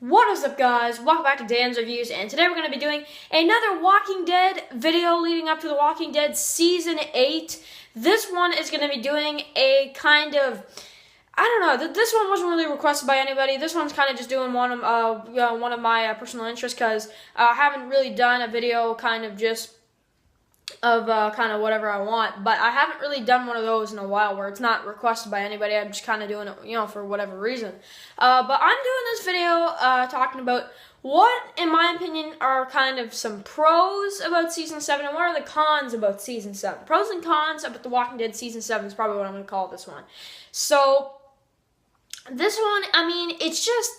What is up, guys? Welcome back to Dan's Reviews, and today we're going to be doing another Walking Dead video leading up to The Walking Dead Season 8. This one is going to be doing a kind of, I don't know, this one wasn't really requested by anybody. This one's kind of just doing one of my personal interests, because I haven't really done a video kind of just of kind of whatever I want, but I haven't really done one of those in a while where it's not requested by anybody. I'm just kind of doing it, for whatever reason. But I'm doing this video talking about what, in my opinion, are kind of some pros about Season 7 and what are the cons about Season 7. Pros and cons about The Walking Dead Season 7 is probably what I'm going to call this one. So, this one, it's just...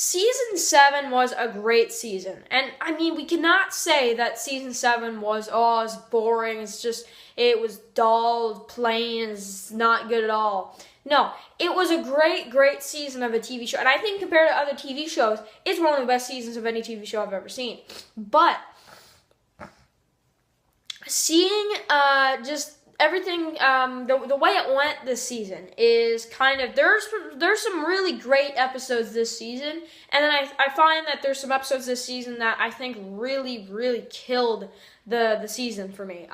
Season 7 was a great season, and we cannot say that Season 7 was, it's boring, it was dull, plain, it's not good at all. No, it was a great season of a TV show, and I think compared to other TV shows, it's one of the best seasons of any TV show I've ever seen. But, seeing, just everything, the way it went this season is kind of, there's some really great episodes this season, and then I find that there's some episodes this season that I think really killed the season for me.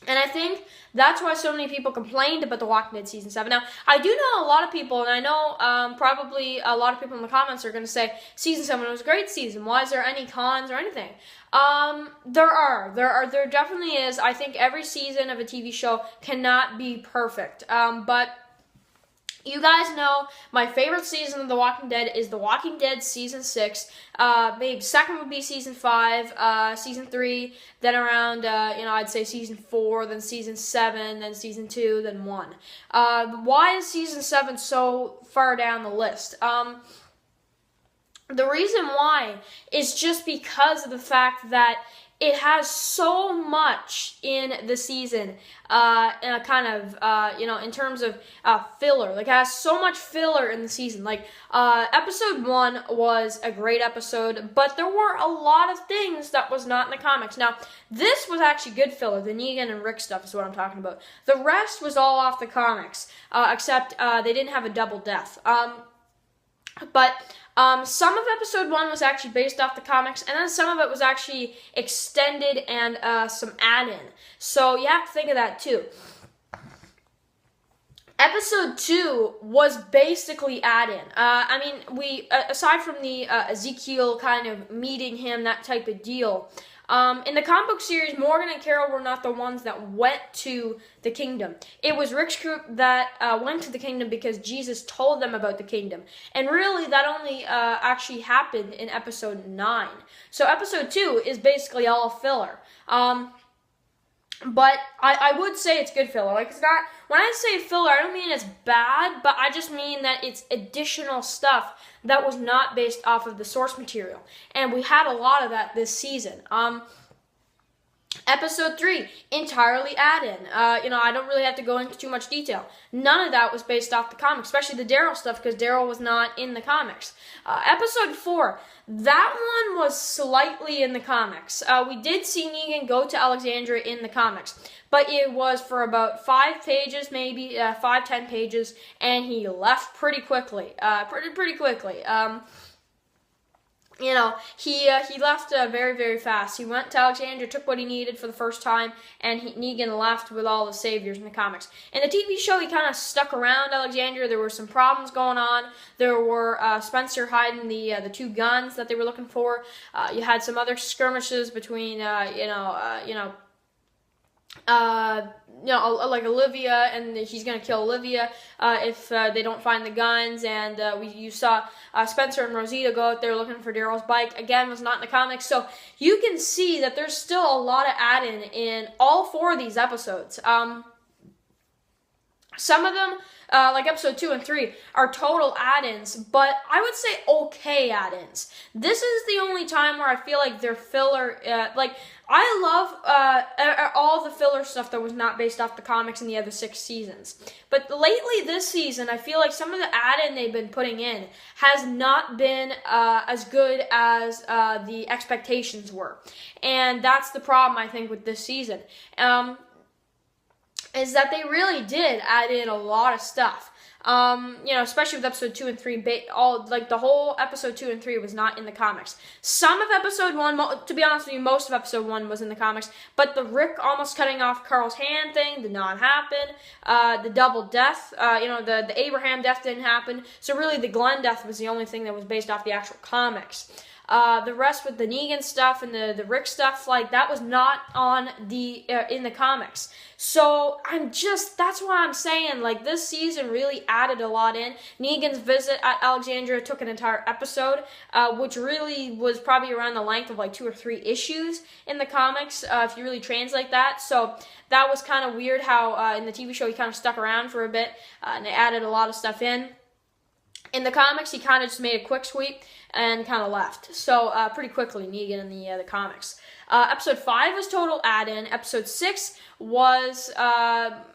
And I think that's why so many people complained about The Walking Dead Season 7. Now, I do know a lot of people, and I know probably a lot of people in the comments are going to say, Season 7 was a great season. Why is there any cons or anything? There definitely is. I think every season of a TV show cannot be perfect. But you guys know my favorite season of The Walking Dead is The Walking Dead Season 6. Maybe second would be Season 5, Season 3, then around, I'd say Season 4, then Season 7, then Season 2, then 1. Why is Season 7 so far down the list? The reason why is just because of the fact that it has so much in the season, in a kind of, in terms of filler. Like, it has so much filler in the season. Like, episode 1 was a great episode, but there were a lot of things that was not in the comics. Now, this was actually good filler. The Negan and Rick stuff is what I'm talking about. The rest was all off the comics, except they didn't have a double death. Some of episode 1 was actually based off the comics, and then some of it was actually extended and some add-in. So you have to think of that too. Episode 2 was basically add-in. Aside from the Ezekiel kind of meeting him, that type of deal, in the comic book series, Morgan and Carol were not the ones that went to the kingdom. It was Rick's group that went to the kingdom because Jesus told them about the kingdom. And really, that only actually happened in episode 9. So episode 2 is basically all filler. But I would say it's good filler. Like, it's not, when I say filler, I don't mean it's bad, but I just mean that it's additional stuff that was not based off of the source material. And we had a lot of that this season. Episode 3, entirely add-in. I don't really have to go into too much detail. None of that was based off the comics, especially the Daryl stuff, because Daryl was not in the comics. Episode 4, that one was slightly in the comics. We did see Negan go to Alexandria in the comics, but it was for about 5 pages, maybe 5-10 pages, and he left pretty quickly. Pretty quickly. He left very fast. He went to Alexandria, took what he needed for the first time, and Negan left with all the saviors in the comics. In the TV show, he kind of stuck around Alexandria. There were some problems going on. There were Spencer hiding the 2 guns that they were looking for. You had some other skirmishes between, like Olivia, and he's going to kill Olivia if they don't find the guns, and you saw Spencer and Rosita go out there looking for Daryl's bike. Again, was not in the comics, so you can see that there's still a lot of add-in in all 4 of these episodes. Some of them, like episode 2 and 3, are total add-ins, but I would say okay add-ins. This is the only time where I feel like they're filler. I love all the filler stuff that was not based off the comics in the other 6 seasons. But lately this season, I feel like some of the add-in they've been putting in has not been as good as the expectations were. And that's the problem, I think, with this season. Is that they really did add in a lot of stuff. Especially with episode 2 and 3, the whole episode 2 and 3 was not in the comics. Some of episode 1, to be honest with you, most of episode 1 was in the comics, but the Rick almost cutting off Carl's hand thing did not happen. The double death, the Abraham death didn't happen. So really, the Glenn death was the only thing that was based off the actual comics. The rest with the Negan stuff and the Rick stuff, that was not on in the comics. So that's why I'm saying, this season really added a lot in. Negan's visit at Alexandria took an entire episode, which really was probably around the length of 2 or 3 issues in the comics, if you really translate that. So that was kind of weird how in the TV show he kind of stuck around for a bit, and they added a lot of stuff in. In the comics, he kind of just made a quick sweep and kind of left. So pretty quickly, Negan in the comics. Episode 5 was total add-in. Episode 6 was,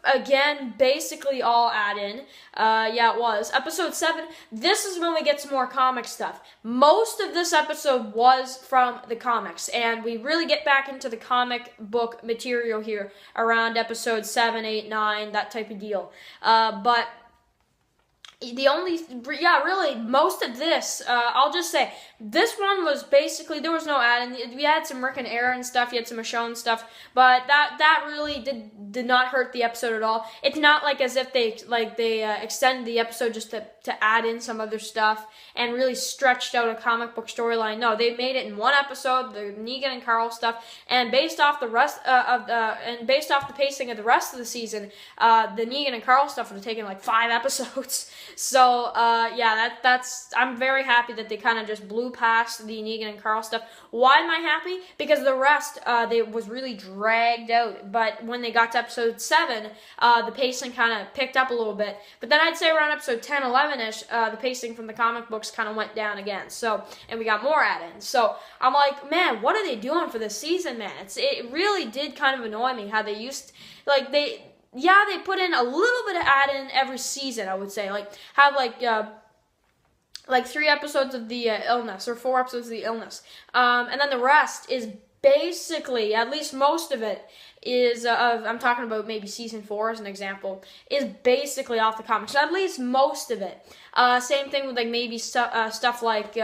again, basically all add-in. Yeah, it was. Episode 7, this is when we get some more comic stuff. Most of this episode was from the comics, and we really get back into the comic book material here around episode 7, 8, 9, that type of deal. But really, most of this, I'll just say, this one was basically, there was no add-in. We had some Rick and Aaron stuff, you had some Michonne stuff, but that really did not hurt the episode at all. It's not as if they extended the episode just to add in some other stuff and really stretched out a comic book storyline. No, they made it in one episode, the Negan and Carl stuff, and based off the rest based off the pacing of the rest of the season, the Negan and Carl stuff would have taken 5 episodes. So, I'm very happy that they kind of just blew past the Negan and Carl stuff. Why am I happy? Because the rest, they was really dragged out. But when they got to episode 7, the pacing kind of picked up a little bit. But then I'd say around episode 10, 11-ish, the pacing from the comic books kind of went down again. So, and we got more add-ins. So, I'm like, man, what are they doing for this season, man? It really did kind of annoy me how they used, they put in a little bit of add-in every season, I would say. Have 3 episodes of the illness, or 4 episodes of the illness. And then the rest is basically, at least most of it, I'm talking about maybe season 4 as an example, is basically off the comics. At least most of it. Same thing with maybe stuff like,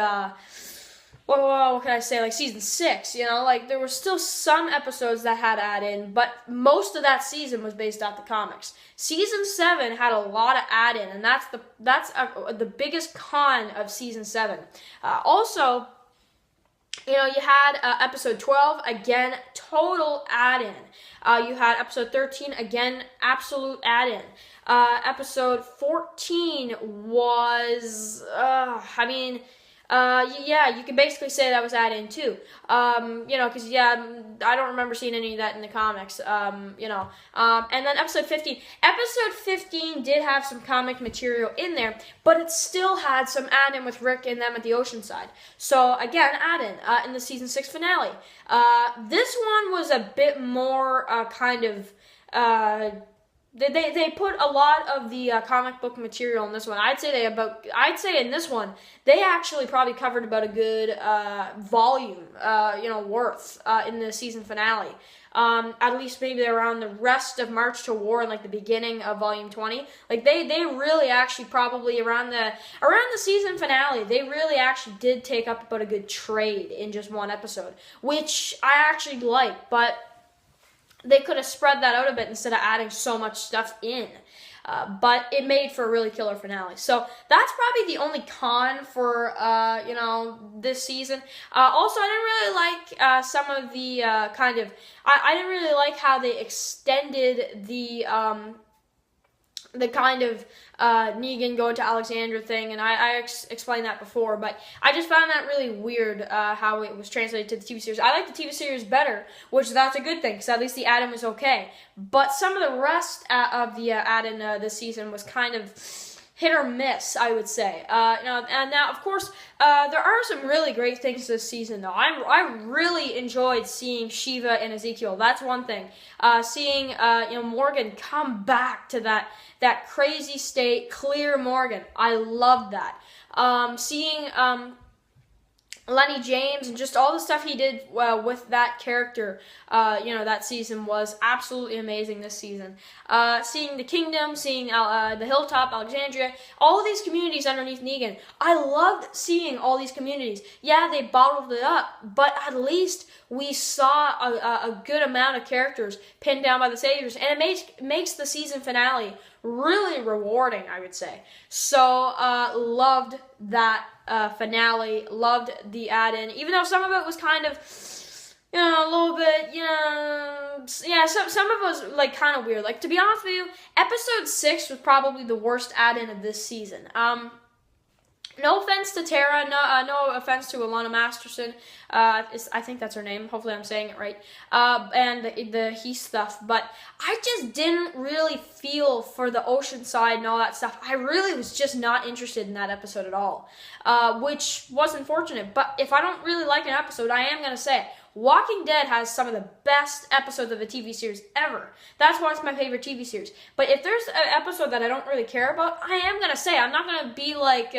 what can I say, season 6, there were still some episodes that had add-in, but most of that season was based off the comics. Season 7 had a lot of add-in, and that's the biggest con of season 7. Also, you had episode 12, again, total add-in. You had episode 13, again, absolute add-in. Episode 14 was, you can basically say that was add-in too. Because I don't remember seeing any of that in the comics. And then episode 15. Episode 15 did have some comic material in there, but it still had some add-in with Rick and them at the Oceanside. So again, add-in in the season 6 finale. This one was a bit more They put a lot of the comic book material in this one. I'd say in this one they actually probably covered about a good volume, worth in the season finale. At least maybe around the rest of March to War and the beginning of volume 20. They really actually probably around the season finale, they really actually did take up about a good trade in just one episode, which I actually like, but they could have spread that out a bit instead of adding so much stuff in. But it made for a really killer finale. So that's probably the only con for, this season. Also, I didn't really like some of the I didn't really like how they extended the kind of Negan going to Alexandria thing, and I explained that before, but I just found that really weird how it was translated to the TV series. I like the TV series better, which that's a good thing, because at least the add-in was okay. But some of the rest of the add-in this season was kind of hit or miss, I would say. And now, of course, there are some really great things this season, though. I really enjoyed seeing Shiva and Ezekiel. That's one thing. Seeing Morgan come back to that crazy state, clear Morgan. I loved that. Seeing Lenny James and just all the stuff he did with that character, that season was absolutely amazing this season. Seeing the Kingdom, seeing the Hilltop, Alexandria, all of these communities underneath Negan. I loved seeing all these communities. Yeah, they bottled it up, but at least we saw a good amount of characters pinned down by the Saviors, and it makes the season finale really rewarding, I would say. So, loved that finale, loved the add-in, even though some of it was kind of, a little bit, some of it was, like, kind of weird. Like, to be honest with you, episode 6 was probably the worst add-in of this season. No offense to Tara, no offense to Alana Masterson. I think that's her name. Hopefully I'm saying it right. And the he stuff. But I just didn't really feel for the ocean side and all that stuff. I really was just not interested in that episode at all. Which was unfortunate. But if I don't really like an episode, I am going to say it. Walking Dead has some of the best episodes of a TV series ever. That's why it's my favorite TV series. But if there's an episode that I don't really care about, I am going to say, I'm not going to be like,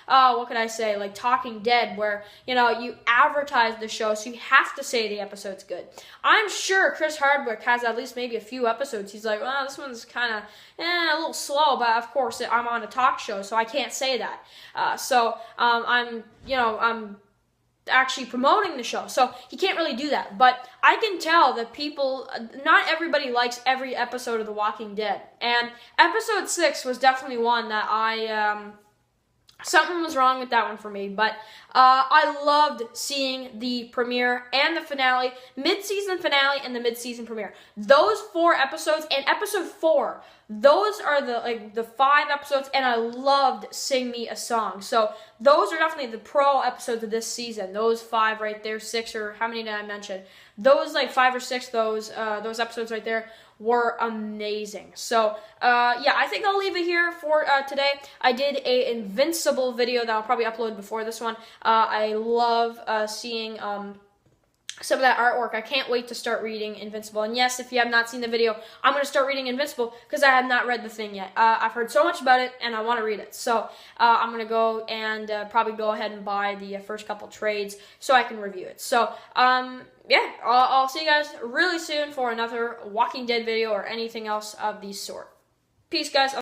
what could I say, like Talking Dead, where, you advertise the show, so you have to say the episode's good. I'm sure Chris Hardwick has at least maybe a few episodes. He's like, well, this one's kind of a little slow, but of course I'm on a talk show, so I can't say that. I'm actually promoting the show, so he can't really do that. But I can tell that not everybody likes every episode of The Walking Dead, and episode 6 was definitely one that something was wrong with that one for me. But I loved seeing the premiere and the finale, mid-season finale and the mid-season premiere. Those 4 episodes, and episode 4, those are the 5 episodes, and I loved Sing Me a Song. So those are definitely the pro episodes of this season. Those 5 right there, 6, or how many did I mention? Those 5 or 6, those episodes right there were amazing. So I think I'll leave it here for today. I did a Invincible video that I'll probably upload before this one. I love seeing some of that artwork. I can't wait to start reading Invincible. And yes, if you have not seen the video, I'm going to start reading Invincible because I have not read the thing yet. I've heard so much about it, and I want to read it. So I'm going to go and probably go ahead and buy the first couple trades so I can review it. So, I'll see you guys really soon for another Walking Dead video or anything else of the sort. Peace, guys.